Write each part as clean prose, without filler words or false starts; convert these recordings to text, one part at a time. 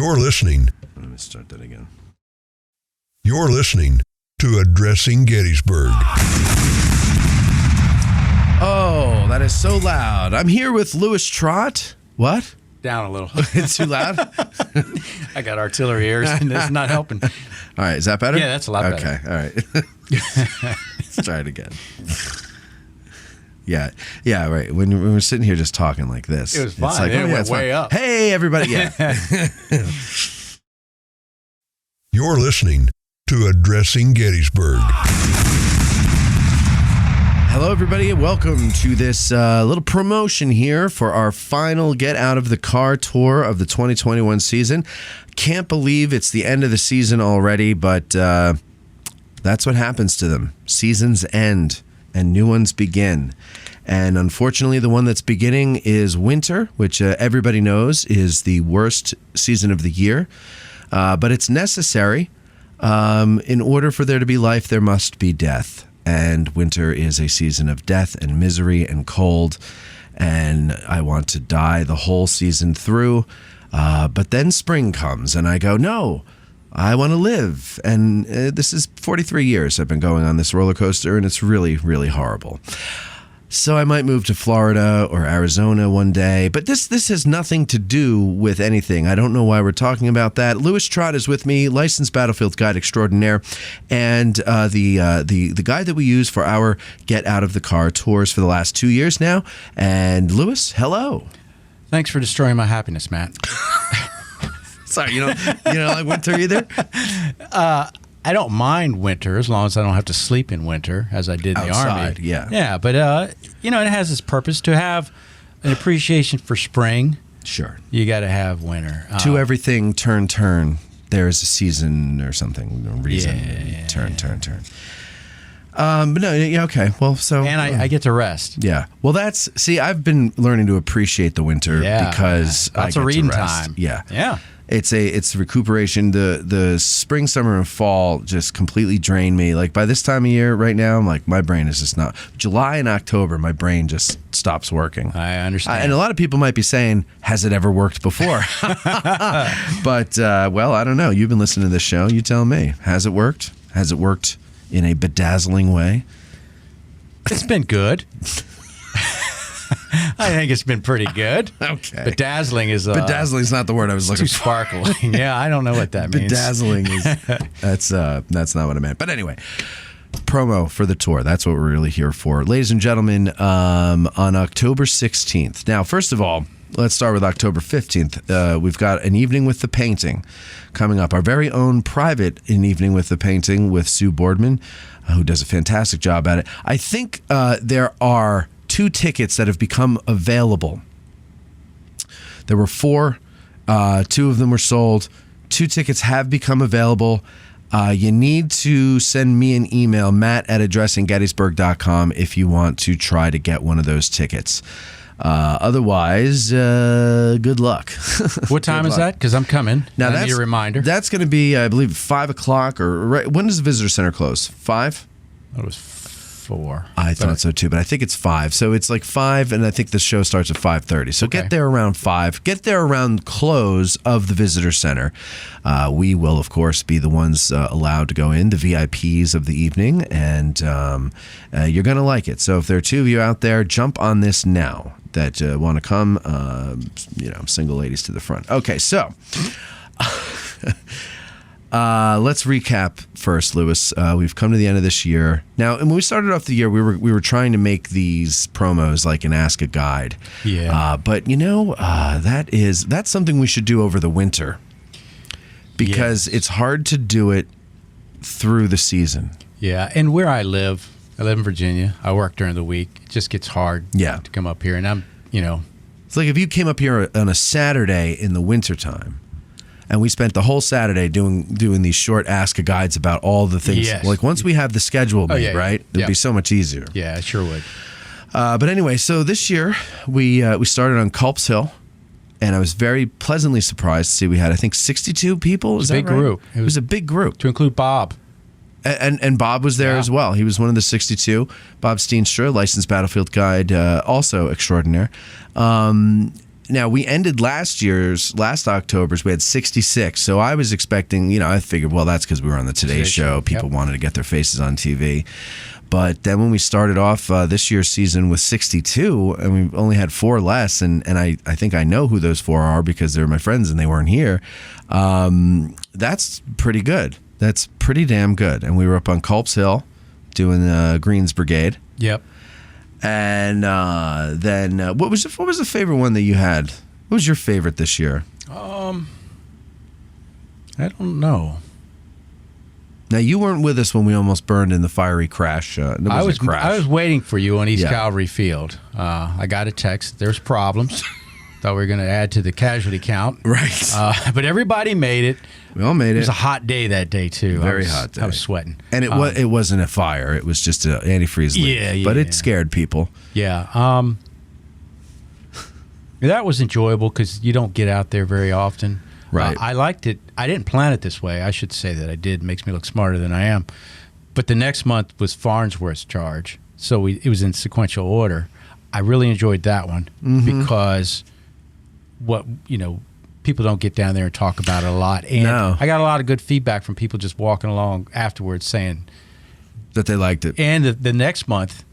You're listening. Let me start that again. You're listening to Addressing Gettysburg. Oh, that is so loud. I'm here with Louis Trott. What? Down a little. It's too loud? I got artillery ears, and it's not helping. All right, is that better? Yeah, that's a lot better. Okay, all right. Let's try it again. Yeah, right. When we're sitting here just talking like this. It was fine. It's like, it went it's way fine. up. Hey, everybody. Yeah. You're listening to Addressing Gettysburg. Hello, everybody, and welcome to this little promotion here for our final Get Out of the Car tour of the 2021 season. Can't believe it's the end of the season already, but that's what happens to them. Seasons end and new ones begin. And unfortunately, the one that's beginning is winter, which everybody knows is the worst season of the year. But it's necessary. In order for there to be life, there must be death. And winter is a season of death and misery and cold. And I want to die the whole season through. But then spring comes and I go, no, I want to live. And this is 43 years I've been going on this roller coaster, and it's really, really horrible. So I might move to Florida or Arizona one day, but this has nothing to do with anything. I don't know why we're talking about that. Louis Trott is with me, licensed battlefield guide extraordinaire, and the guide that we use for our Get Out of the Car tours for the last 2 years now. And Louis, hello. Thanks for destroying my happiness, Matt. Sorry, you don't like winter either? I don't mind winter as long as I don't have to sleep in winter, as I did in the Army. Yeah. Yeah, but, it has its purpose to have an appreciation for spring. Sure. You got to have winter. To everything, turn. There's a season or something, a reason. Yeah. Turn. But no, yeah, okay. Well, so. And I get to rest. Yeah. Well, I've been learning to appreciate the winter because lots I of get reading to rest. time. Yeah. Yeah. It's recuperation. The spring, summer, and fall just completely drain me. Like by this time of year right now, I'm like, my brain is just not. July and October, my brain just stops working. I understand. And a lot of people might be saying, has it ever worked before? But, well, I don't know. You've been listening to this show. You tell me. Has it worked? Has it worked in a bedazzling way? It's been good. I think it's been pretty good. Okay. Bedazzling is Bedazzling's not the word I was looking too for. sparkling. Yeah, I don't know what that means. Bedazzling is that's not what I meant. But anyway, promo for the tour. That's what we're really here for. Ladies and gentlemen, on October 16th. Now, first of all, let's start with October 15th. We've got an evening with the painting coming up. Our very own private evening with the painting with Sue Boardman, who does a fantastic job at it. I think there are 2 tickets that have become available. There were 4. 2 of them were sold. 2 tickets have become available. You need to send me an email, matt@addressinggettysburg.com, if you want to try to get one of those tickets. Otherwise, good luck. What time is that? Because I'm coming. Now, I need a reminder. That's going to be, I believe, 5 o'clock. Or right, when does the visitor center close? 5? It was 4. I thought so too, but I think it's 5. So it's like 5, and I think the show starts at 5:30. So Okay. get there around 5. Get there around close of the visitor center. We will, of course, be the ones allowed to go in, the VIPs of the evening, and you're going to like it. So if there are 2 of you out there, jump on this now that want to come. Single ladies to the front. Okay, so. Let's recap first, Louis. We've come to the end of this year. Now, and when we started off the year, we were trying to make these promos like an Ask a Guide. Yeah. But that's something we should do over the winter because it's hard to do it through the season. Yeah, and where I live in Virginia. I work during the week. It just gets hard to come up here, and I'm. It's like if you came up here on a Saturday in the wintertime. And we spent the whole Saturday doing these short Ask a Guides about all the things. Yes. Like once we have the schedule made, right? It'd be so much easier. Yeah, it sure would. But anyway, so this year we started on Culp's Hill, and I was very pleasantly surprised to see we had, I think, 62 people. Is that right? Big group. It was a big group. To include Bob. And Bob was there as well. He was one of the 62. Bob Steenstra, licensed battlefield guide, also extraordinaire. now we ended last October's, we had 66. So I was expecting, I figured, well, that's because we were on the Today Show. People wanted to get their faces on TV. But then when we started off this year's season with 62, and we only had 4 less, and I think I know who those 4 are because they're my friends and they weren't here. That's pretty good. That's pretty damn good. And we were up on Culp's Hill doing Green's Brigade. Yep. And then what was the favorite one that you had? What was your favorite this year? I don't know. Now, you weren't with us when we almost burned in the fiery crash. I was waiting for you on East Yeah. Calvary Field. I got a text. There's problems. Thought we were going to add to the casualty count. Right. But everybody made it. We all made it. It was a hot day that day, too. Very hot day. I was sweating. And it wasn't a fire. It was just an antifreeze leak. Yeah. But it scared people. Yeah. That was enjoyable because you don't get out there very often. Right. I liked it. I didn't plan it this way. I should say that I did. It makes me look smarter than I am. But the next month was Farnsworth's charge. So it was in sequential order. I really enjoyed that one because people don't get down there and talk about it a lot. And I got a lot of good feedback from people just walking along afterwards saying that they liked it. And the next month,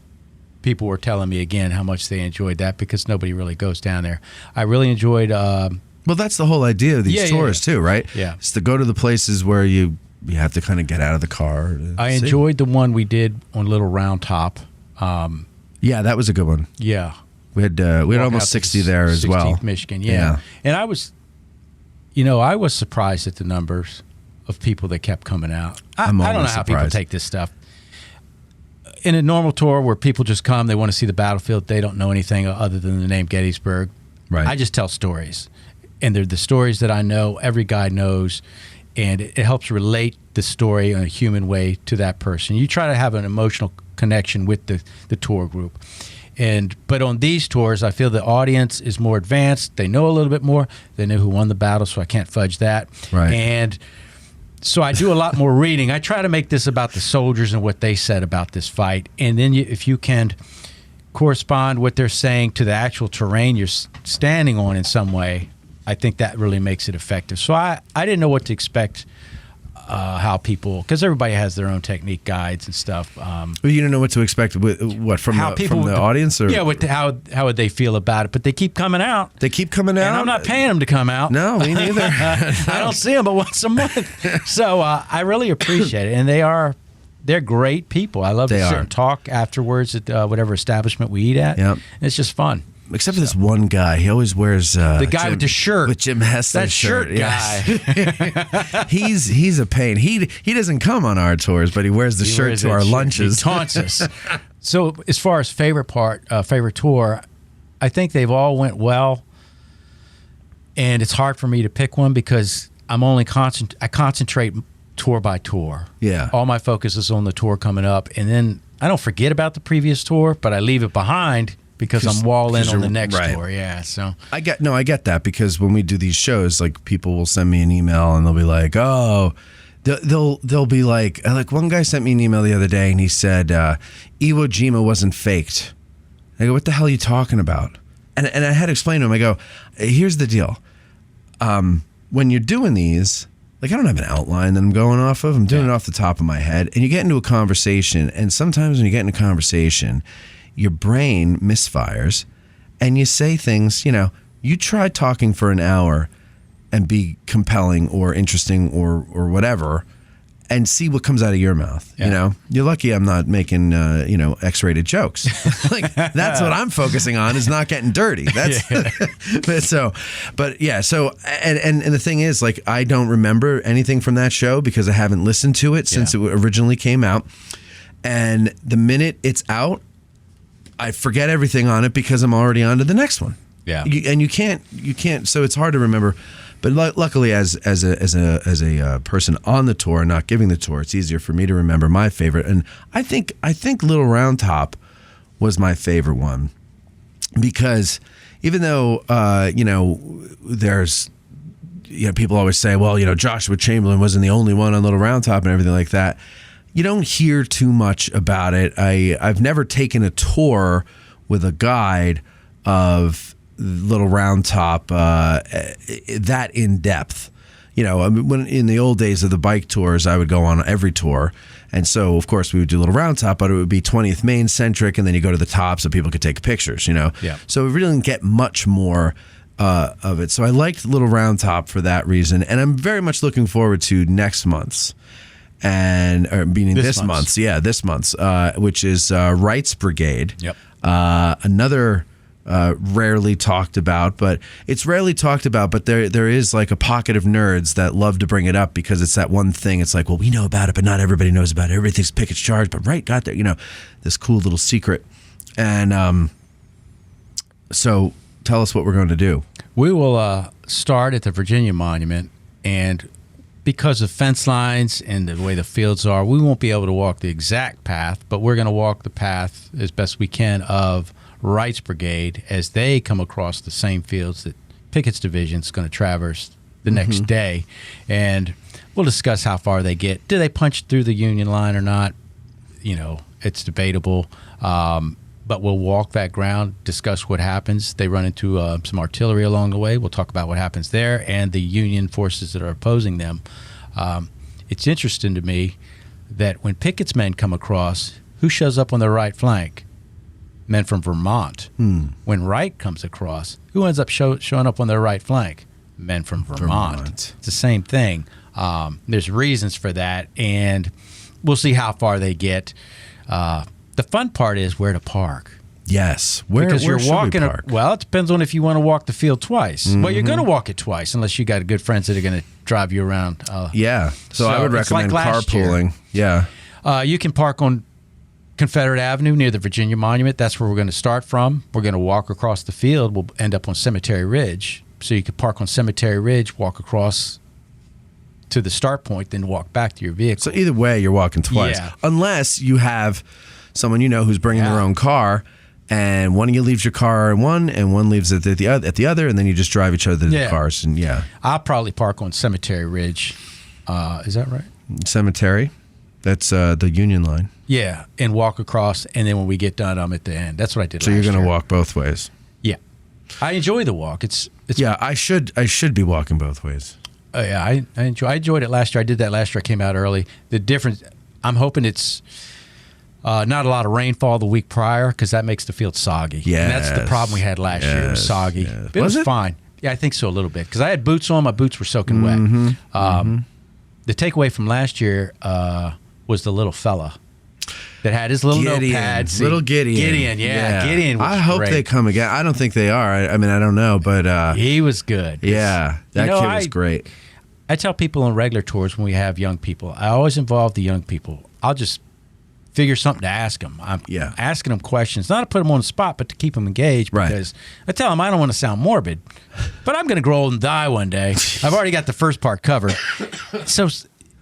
people were telling me again how much they enjoyed that because nobody really goes down there. I really enjoyed... well, that's the whole idea of these tours too, right? Yeah. It's to go to the places where you have to kind of get out of the car. I enjoyed the one we did on Little Round Top. Yeah, that was a good one. Yeah. We had almost 60 there as well. 16th Michigan, yeah. And I was surprised at the numbers of people that kept coming out. I don't know how people take this stuff. In a normal tour where people just come, they want to see the battlefield, they don't know anything other than the name Gettysburg. Right. I just tell stories. And they're the stories that I know, every guy knows, and it helps relate the story in a human way to that person. You try to have an emotional connection with the tour group. But on these tours, I feel the audience is more advanced. They know a little bit more. They know who won the battle, so I can't fudge that. Right. And so I do a lot more reading. I try to make this about the soldiers and what they said about this fight. And then if you can correspond what they're saying to the actual terrain you're standing on in some way, I think that really makes it effective. So I didn't know what to expect, how people, because everybody has their own technique guides and stuff. Well, you didn't know what to expect. From the audience, or how would they feel about it? But they keep coming out. They keep coming out. And I'm not paying them to come out. No, me neither. I don't see them but once a month. So I really appreciate it, and they're great people. I love to sit and talk afterwards at whatever establishment we eat at. Yep. It's just fun. Except for this one guy. He always wears... the guy with the shirt. With Jim Hessler's shirt. That guy. He's a pain. He doesn't come on our tours, but he wears the shirt to our lunches. He taunts us. So as far as favorite tour, I think they've all went well. And it's hard for me to pick one because I concentrate tour by tour. Yeah. All my focus is on the tour coming up. And then I don't forget about the previous tour, but I leave it behind because I'm wall in on the next tour. Yeah, so I get that because when we do these shows, like people will send me an email and they'll be like, "Oh, they'll be like one guy sent me an email the other day and he said Iwo Jima wasn't faked." I go, "What the hell are you talking about?" And I had to explain to him. I go, "Here's the deal. When you're doing these, like I don't have an outline that I'm going off of. I'm doing it off the top of my head. And you get into a conversation, and sometimes when you get in a conversation, your brain misfires and you say things, you try talking for an hour and be compelling or interesting or whatever and see what comes out of your mouth. You're lucky I'm not making, X-rated jokes. Like that's what I'm focusing on is not getting dirty. That's So the thing is, like, I don't remember anything from that show because I haven't listened to it since it originally came out. And the minute it's out, I forget everything on it because I'm already on to the next one. Yeah. You can't. So it's hard to remember. But luckily, as a person on the tour, not giving the tour, it's easier for me to remember my favorite. And I think Little Round Top was my favorite one because even though there's people always say, well, Joshua Chamberlain wasn't the only one on Little Round Top and everything like that. You don't hear too much about it. I've never taken a tour with a guide of little round top that in depth. You know, I mean, when in the old days of the bike tours, I would go on every tour. And so, of course, we would do a little round top, but it would be 20th Main centric, and then you go to the top so people could take pictures, you know? Yeah. So we really didn't get much more of it. So I liked Little Round Top for that reason. And I'm very much looking forward to next month's. Or meaning this month's. Yeah, this month's, which is Wrights Brigade. Yep. Another... rarely talked about, but it's rarely talked about, but there is like a pocket of nerds that love to bring it up because it's that one thing. It's like, well, we know about it, but not everybody knows about it. Everybody thinks Pickett's charge, but Wright got there, you know, this cool little secret. And so tell us what we're going to do. We will start at the Virginia Monument, and because of fence lines and the way the fields are, we won't be able to walk the exact path, but we're going to walk the path as best we can of Wright's Brigade as they come across the same fields that Pickett's division is going to traverse the next day. And we'll discuss how far they get. Do they punch through the Union line or not? You know, it's debatable. But we'll walk that ground, discuss what happens. They run into some artillery along the way. We'll talk about what happens there and the Union forces that are opposing them. It's interesting to me that when Pickett's men come across, who shows up on their right flank? Men from Vermont. When Wright comes across, who ends up showing up on their right flank? Men from Vermont. It's the same thing. There's reasons for that, and we'll see how far they get. The fun part is where to park. Yes. Because where you're walking. we park? Well, it depends on if you want to walk the field twice. Well, you're going to walk it twice unless you got good friends that are going to drive you around. Yeah. So I would it's like recommend last carpooling. year. Yeah. You can park on Confederate Avenue near the Virginia Monument. That's where we're going to start from. We're going to walk across the field. We'll end up on Cemetery Ridge. So you could park on Cemetery Ridge, walk across to the start point, then walk back to your vehicle. So either way, you're walking twice. Yeah. Unless you have someone you know who's bringing their own car, and one of you leaves your car in one, and one leaves it at the other, and then you just drive each other to the cars. And I'll probably park on Cemetery Ridge. Is that right? Cemetery. That's the Union line. Yeah, and walk across, and then when we get done, I'm at the end. That's what I did So last you're going year. to walk both ways. Yeah. I enjoy the walk. It's I should be walking both ways. yeah, I enjoyed it last year. I did that last year. I came out early. The difference, I'm hoping it's not a lot of rainfall the week prior because that makes the field soggy. Yeah, and that's the problem we had last year. It was soggy. Yes. But it was fine. Yeah, I think so a little bit because I had boots on. My boots were soaking wet. The takeaway from last year was the little fella that had his little notepad. Little Gideon. Gideon was I hope great. they come again. I don't think they are. I mean, I don't know, but He was good. yeah, that kid was great. I tell people on regular tours when we have young people, I always involve the young people. I'll just figure something to ask them. I'm asking them questions, not to put them on the spot, but to keep them engaged. Because I tell them I don't want to sound morbid, but I'm going to grow old and die one day. I've already got the first part covered. So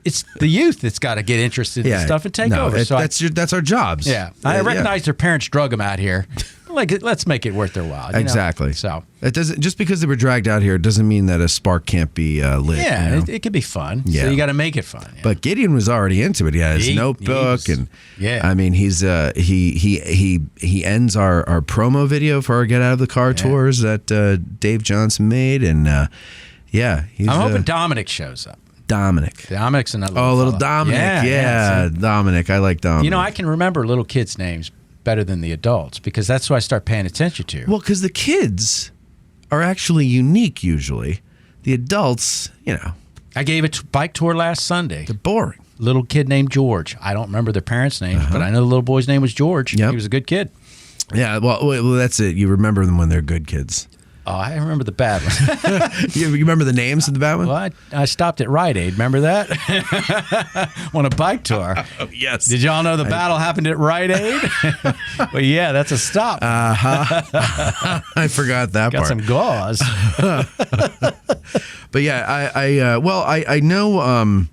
it's the youth that's got to get interested in stuff and take over. So that's our jobs. Yeah, I recognize their parents drug them out here. Like, let's make it worth their while. You Exactly. know? So it doesn't just because they were dragged out here doesn't mean that a spark can't be lit. yeah, you know? it could be fun. Yeah. So you got to make it fun. Yeah. But Gideon was already into it. He had his notebook, and I mean, he's he ends our promo video for our Get Out of the Car tours that Dave Johnson made, and I'm hoping Dominic shows up. Dominic's another little fella. Dominic. Yeah, Dominic. I like Dominic. You know, I can remember little kids' names better than the adults because that's who I start paying attention to. Well, because the kids are actually unique usually. The adults, I gave a bike tour last Sunday. They're boring. Little kid named George. I don't remember their parents' names, but I know the little boy's name was George. Yep. He was a good kid. Yeah, well, that's it. You remember them when they're good kids. Oh, I remember the bad one. You remember the names of the bad one? Well, I stopped at Rite Aid. Remember that? On a bike tour. Oh, yes. Did y'all know the battle happened at Rite Aid? Well, yeah, that's a stop. I forgot that Got part. some gauze. But yeah, I know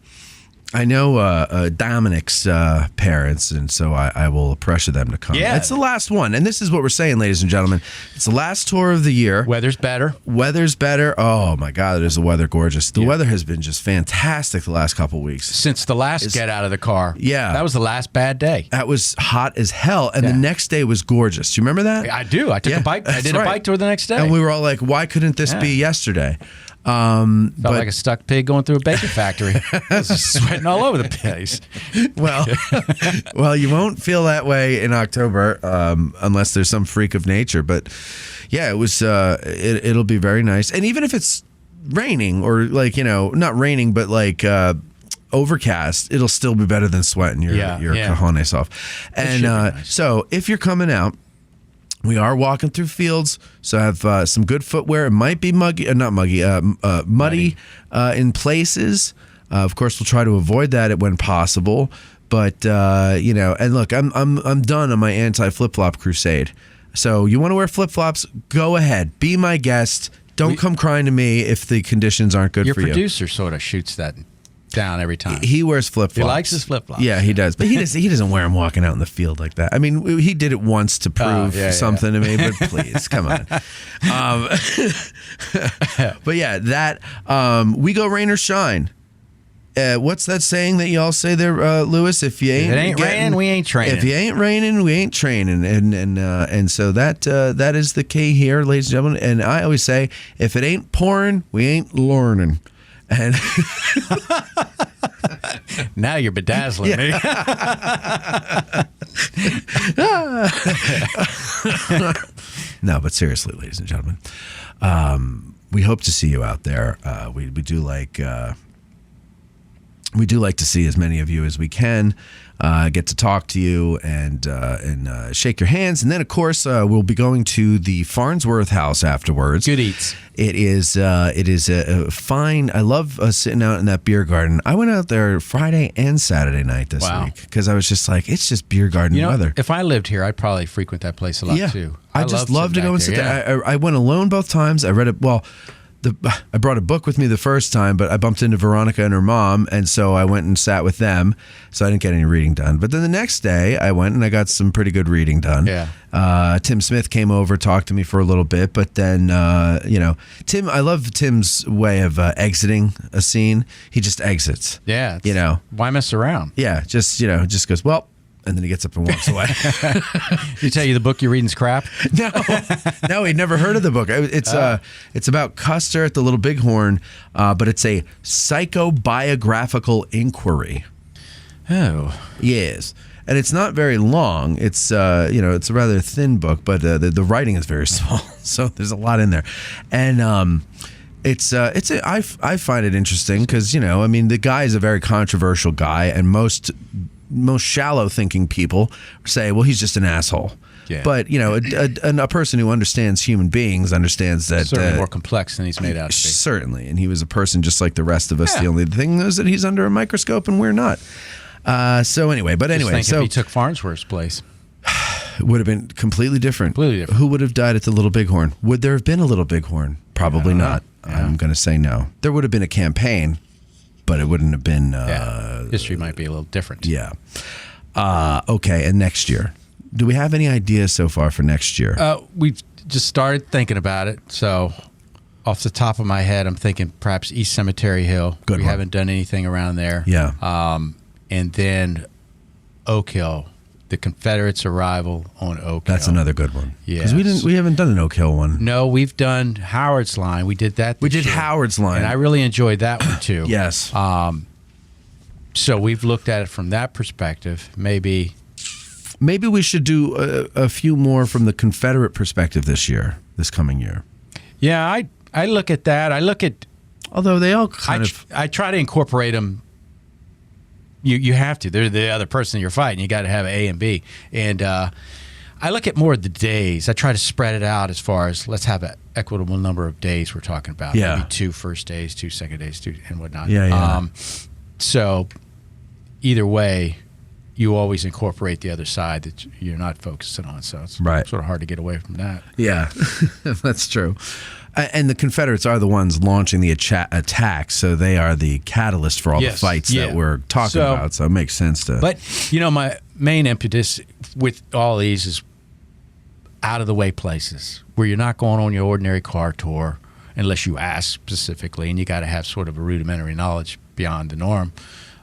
I know Dominic's parents, and so I will pressure them to come. Yeah. It's the last one, and this is what we're saying, ladies and gentlemen. It's the last tour of the year. Weather's better. Weather's better. Oh, my God, is the weather gorgeous. The weather has been just fantastic the last couple of weeks. Since the last get out of the car. Yeah. That was the last bad day. That was hot as hell, and the next day was gorgeous. Do you remember that? I do. I took a bike. I did a bike tour the next day. And we were all like, why couldn't this be yesterday? Felt like a stuck pig going through a bacon factory. I was just sweating all over the place. Well, you won't feel that way in October unless there's some freak of nature. But yeah, it was. It'll be very nice, and even if it's raining or not raining, but overcast, it'll still be better than sweating your cojones off. And so if you're coming out. We are walking through fields, so have some good footwear. It might be muddy in places. Of course, we'll try to avoid that when possible. But and look, I'm done on my anti-flip-flop crusade. So you want to wear flip-flops? Go ahead, be my guest. Don't come crying to me if the conditions aren't good for you. Your producer sort of shoots that down every time. He wears flip-flops. He likes his flip-flops. Yeah, he does. But he doesn't wear them walking out in the field like that. I mean, he did it once to prove something to me, but please, come on. But yeah, that we go rain or shine. What's that saying that y'all say there, Lewis? If you ain't raining, we ain't training. If you ain't raining, we ain't training. And so that is the key here, ladies and gentlemen. And I always say, if it ain't pouring, we ain't learning. And now you're bedazzling me. No, but seriously, ladies and gentlemen, we hope to see you out there. We do like to see as many of you as we can. Get to talk to you and shake your hands, and then of course we'll be going to the Farnsworth House afterwards. Good eats. It is a fine. I love sitting out in that beer garden. I went out there Friday and Saturday night this week because I was just like, it's just beer garden weather. If I lived here, I'd probably frequent that place a lot too. I just love to go and sit there. I went alone both times. I read it. Well, I brought a book with me the first time, but I bumped into Veronica and her mom, and so I went and sat with them, so I didn't get any reading done. But then the next day, I went and I got some pretty good reading done. Yeah. Tim Smith came over, talked to me for a little bit, but then, Tim, I love Tim's way of exiting a scene. He just exits. Yeah. Why mess around? Yeah, just goes, well, and then he gets up and walks away. Did he tell you the book you're reading's crap? No, he'd never heard of the book. It's about Custer at the Little Bighorn, but it's a psychobiographical inquiry. Oh, yes, and it's not very long. It's it's a rather thin book, but the writing is very small, so there's a lot in there, and I find it interesting because the guy is a very controversial guy, and most shallow thinking people say, well, he's just an asshole. Yeah. But, a person who understands human beings understands that... Certainly more complex than he's made out to be. Certainly. And he was a person just like the rest of us. Yeah. The only thing is that he's under a microscope and we're not. So anyway. If he took Farnsworth's place. It would have been completely different. Who would have died at the Little Bighorn? Would there have been a Little Bighorn? Probably not. Yeah. I'm going to say no. There would have been a campaign, but it wouldn't have been... history might be a little different. Yeah. Okay, and next year. Do we have any ideas so far for next year? We've just started thinking about it. So off the top of my head, I'm thinking perhaps East Cemetery Hill. We haven't done anything around there. Yeah. And then Oak Hill, the Confederates' arrival on Oak Hill. That's another good one. Yeah. Because we haven't done an Oak Hill one. No, we've done Howard's Line. We did that this year. Howard's Line. And I really enjoyed that one too. Yes. So we've looked at it from that perspective. Maybe we should do a few more from the Confederate perspective this coming year. Yeah, I look at that. I look at... Although they all kind of... I try to incorporate them. You have to. They're the other person you're fighting. You got to have A and B. And I look at more of the days. I try to spread it out as far as let's have an equitable number of days we're talking about. Yeah. Maybe 2 first days, 2 second days, 2 and whatnot. Yeah. So either way, you always incorporate the other side that you're not focusing on. So it's Right. sort of hard to get away from that. Yeah, that's true. And the Confederates are the ones launching the attack, so they are the catalyst for all the Yes, fights yeah. that we're talking about. So it makes sense to. But, my main impetus with all these is out-of-the-way places where you're not going on your ordinary car tour unless you ask specifically, and you got to have sort of a rudimentary knowledge beyond the norm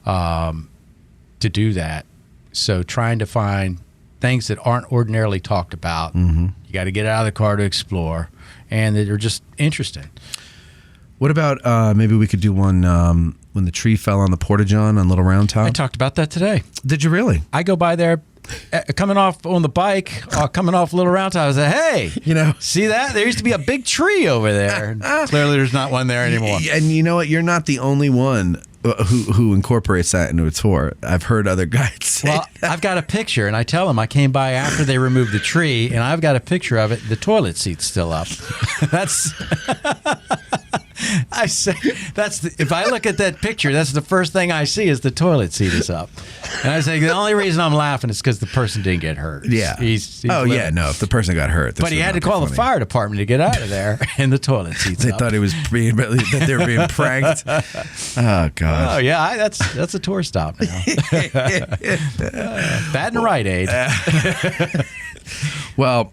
to do that. So trying to find things that aren't ordinarily talked about, you got to get out of the car to explore, and that are just interesting. What about maybe we could do one when the tree fell on the Porta-John on Little Round Top? I talked about that today. Did you really? I go by there coming off on the bike, coming off Little Round Top. I was like, hey, see that? There used to be a big tree over there. Clearly there's not one there anymore. And you know what? You're not the only one who incorporates that into a tour. I've heard other guides say Well, I've got a picture, and I tell them I came by after they removed the tree, and I've got a picture of it. The toilet seat's still up. That's... I say if I look at that picture, that's the first thing I see is the toilet seat is up. And I say the only reason I'm laughing is because the person didn't get hurt. Yeah. He's yeah, no. If the person got hurt, but he had to call the fire department to get out of there, and the toilet seat's They up. thought he was that they were being pranked. Oh God. Oh yeah, that's a tour stop now. Bad and Rite Aid. Well,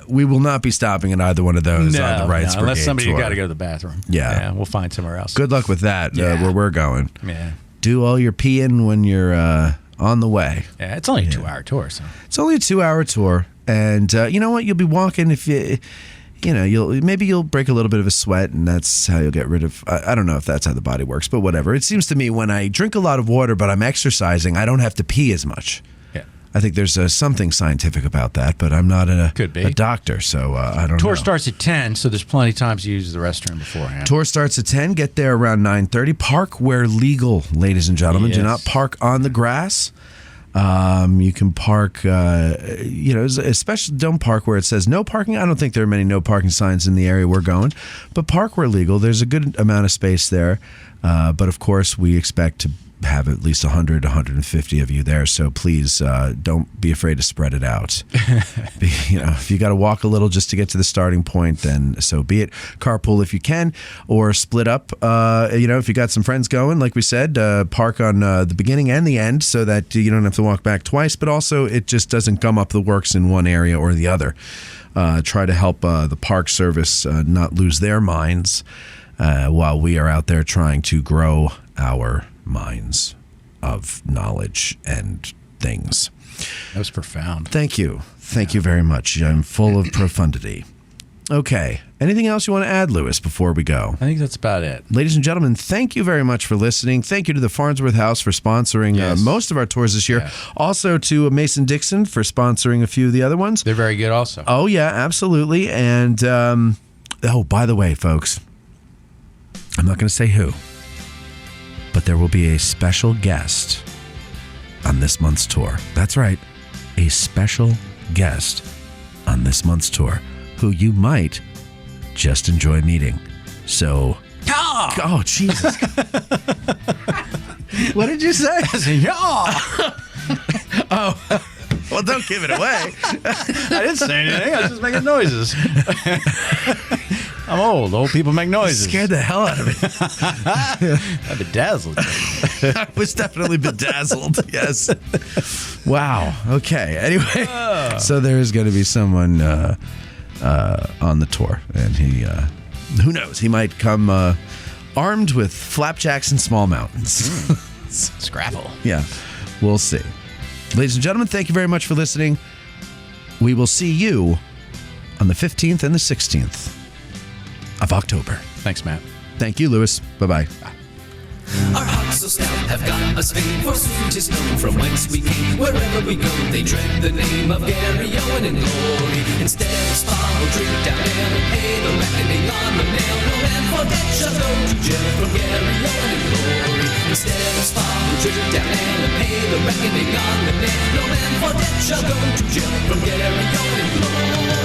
we will not be stopping at either one of those on the Wrights Brigade unless somebody tour. got to go to the bathroom. Yeah. We'll find somewhere else. Good luck with that. Yeah. Where we're going. Yeah, Do all your peeing when you're on the way. yeah. It's only a 2-hour tour, so It's only a 2-hour tour, and you know what? You'll be walking if you'll break a little bit of a sweat, and that's how you'll get rid of. I don't know if that's how the body works, but whatever. It seems to me when I drink a lot of water, but I'm exercising, I don't have to pee as much. yeah. I think there's something scientific about that, but I'm not a Could be. a doctor, so I don't know. Tour starts at 10, so there's plenty of times to use the restroom beforehand. Tour starts at 10. Get there around 9:30. Park where legal, ladies and gentlemen. Do Yes. not park on the grass. You can park, especially don't park where it says no parking. I don't think there are many no parking signs in the area we're going, but park where legal. There's a good amount of space there. But of course, we expect to have at least 100, 150 of you there. So please don't be afraid to spread it out. If you got to walk a little just to get to the starting point, then so be it. Carpool if you can, or split up. If you got some friends going, like we said, park on the beginning and the end so that you don't have to walk back twice, but also it just doesn't gum up the works in one area or the other. Try to help the park service not lose their minds while we are out there trying to grow our minds of knowledge and things. That was profound. Thank you. Thank you very much. I'm full of profundity. Okay. Anything else you want to add, Lewis, before we go? I think that's about it. Ladies and gentlemen, thank you very much for listening. Thank you to the Farnsworth House for sponsoring Yes. most of our tours this year. Yeah. Also to Mason-Dixon for sponsoring a few of the other ones. They're very good also. Oh, yeah, absolutely. And, by the way, folks, I'm not going to say who, but there will be a special guest on this month's tour. That's right, a special guest on this month's tour who you might just enjoy meeting. So, oh, Jesus. What did you say? Oh, well, don't give it away. I didn't say anything. I was just making noises. I'm old. Old people make noises. Scared the hell out of me. I'm bedazzled. I was definitely bedazzled. Yes. Wow. Okay. Anyway, so there is going to be someone on the tour, and he, who knows, he might come armed with flapjacks and small mountains. Scrabble. Yeah, we'll see. Ladies and gentlemen, thank you very much for listening. We will see you on the 15th and the 16th of October. Thanks, Matt. Thank you, Lewis. Bye-bye. Our hearts so stout have got us fame, forsooth 'tis known from whence we came. Wherever we go, they dread the name of Gary Owen in glory. Instead of spa, we'll drink down ale and pay the reckoning on the nail. No man for debt shall go to jail from Gary Owen in glory. Instead of spa, we'll drink down ale and pay the reckoning on the nail. No man for debt shall go to jail from Gary Owen in glory.